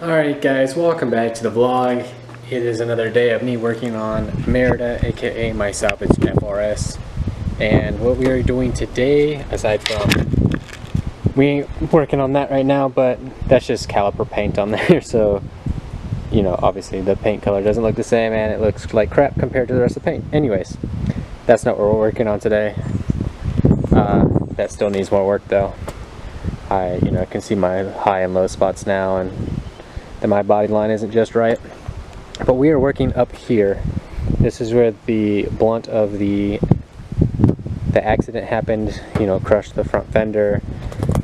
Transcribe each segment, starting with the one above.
Alright guys, welcome back to the vlog. It is another day of me working on Merida, aka my Salvage FRS. And what we are doing today, aside from, we ain't working on that right now, but that's just caliper paint on there. So, you know, obviously the paint color doesn't look the same and it looks like crap compared to the rest of the paint. Anyways, that's not what we're working on today. That still needs more work though. I can see my high and low spots now, and that my body line isn't just right. But we are working up here. This is where the blunt of the accident happened. Crushed the front fender.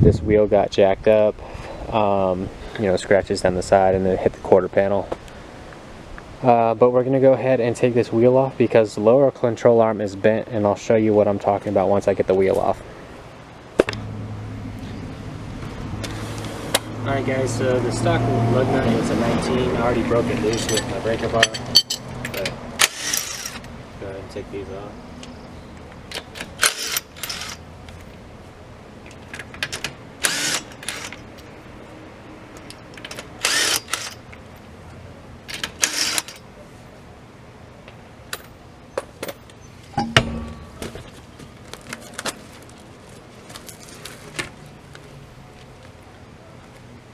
This wheel got jacked up. Scratches down the side, and then hit the quarter panel. But we're gonna go ahead and take this wheel off because the lower control arm is bent, and I'll show you what I'm talking about once I get the wheel off. Alright guys, so the stock lug nut is a 19. I already broke it loose with my breaker bar. But go ahead and take these off.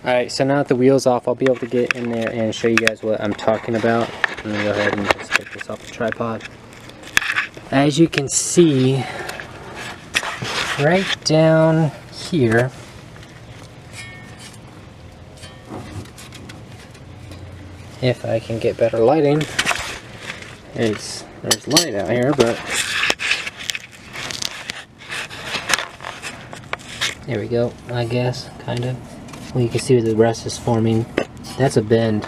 Alright, so now that the wheel's off, I'll be able to get in there and show you guys what I'm talking about. I'm going to go ahead and just take this off the tripod. As you can see, right down here, if I can get better lighting, there's light out here, but there we go, I guess, kind of. Well, you can see where the rust is forming. That's a bend.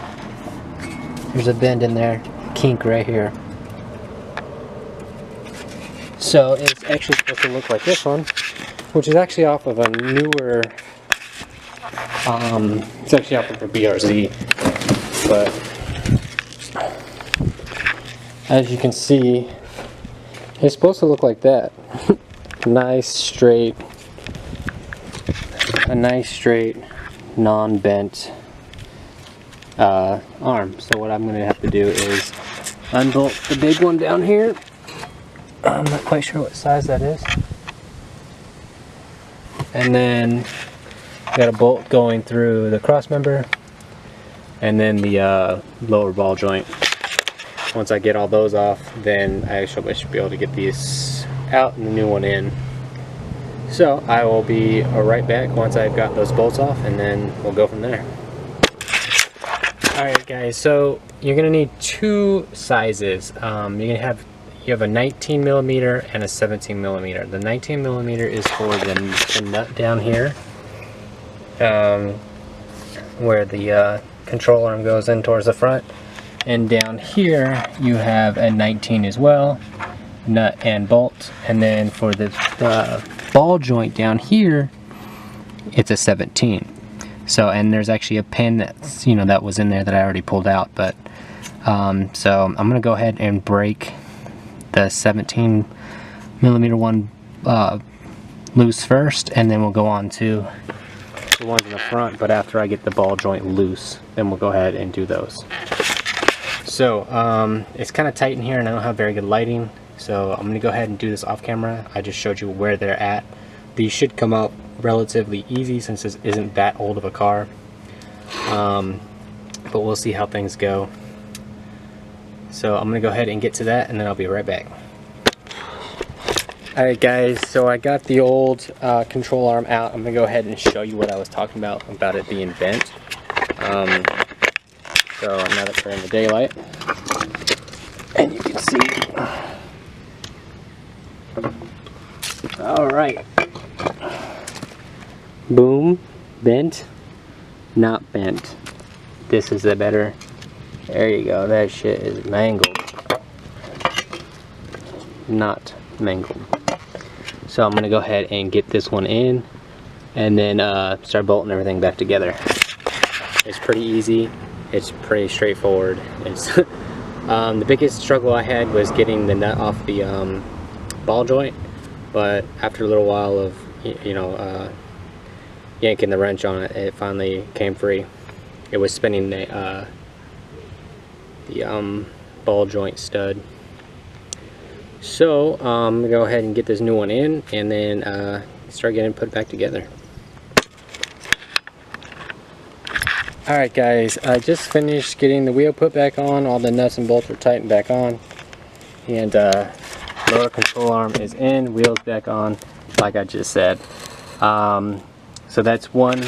There's a bend in there, kink right here. So it's actually supposed to look like this one, which is actually off of a newer, it's actually off of a BRZ, but as you can see, it's supposed to look like that. A nice straight, non-bent arm. So what I'm going to have to do is unbolt the big one down here. I'm not quite sure what size that is. And then got a bolt going through the cross member and then the lower ball joint. Once I get all those off, then I should be able to get these out and the new one in. So I will be right back once I've got those bolts off, and then we'll go from there. Alright guys, so you're going to need two sizes. You have a 19 millimeter and a 17 millimeter. The 19 millimeter is for the nut down here, where the control arm goes in towards the front. And down here you have a 19 as well, nut and bolt. And then for the ball joint down here, it's a 17. So, and there's actually a pin that's, that was in there that I already pulled out. But so I'm gonna go ahead and break the 17 millimeter one loose first, and then we'll go on to the ones in the front. But after I get the ball joint loose, then we'll go ahead and do those. So it's kind of tight in here, and I don't have very good lighting. So I'm going to go ahead and do this off camera. I just showed you where they're at. These should come out relatively easy since this isn't that old of a car. But we'll see how things go. So I'm going to go ahead and get to that, and then I'll be right back. Alright guys, so I got the old control arm out. I'm going to go ahead and show you what I was talking about it being bent. So now that we're in the daylight, and you can see. Alright. Boom. Bent. Not bent. This is the better. There you go. That shit is mangled. Not mangled. So I'm going to go ahead and get this one in, and then start bolting everything back together. It's pretty easy. It's pretty straightforward. It's the biggest struggle I had was getting the nut off the ball joint. But after a little while of yanking the wrench on it, it finally came free. it was spinning the ball joint stud. So I'm gonna go ahead and get this new one in, and then start getting it put back together. Alright guys, I just finished getting the wheel put back on. All the nuts and bolts are tightened back on, and lower control arm is in, wheels back on, like I just said. So that's one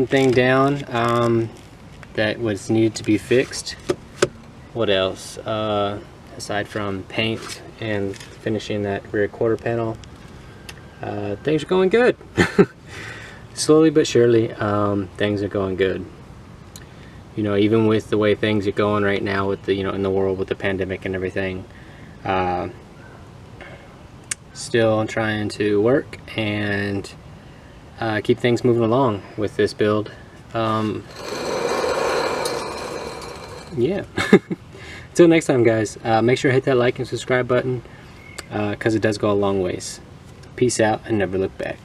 thing down that was needed to be fixed. What else? Aside from paint and finishing that rear quarter panel, things are going good. Slowly but surely, things are going good. You know, even with the way things are going right now with the, you know, in the world with the pandemic and everything, still trying to work and keep things moving along with this build. Yeah. Until next time, guys, make sure to hit that like and subscribe button, because it does go a long ways. Peace out and never look back.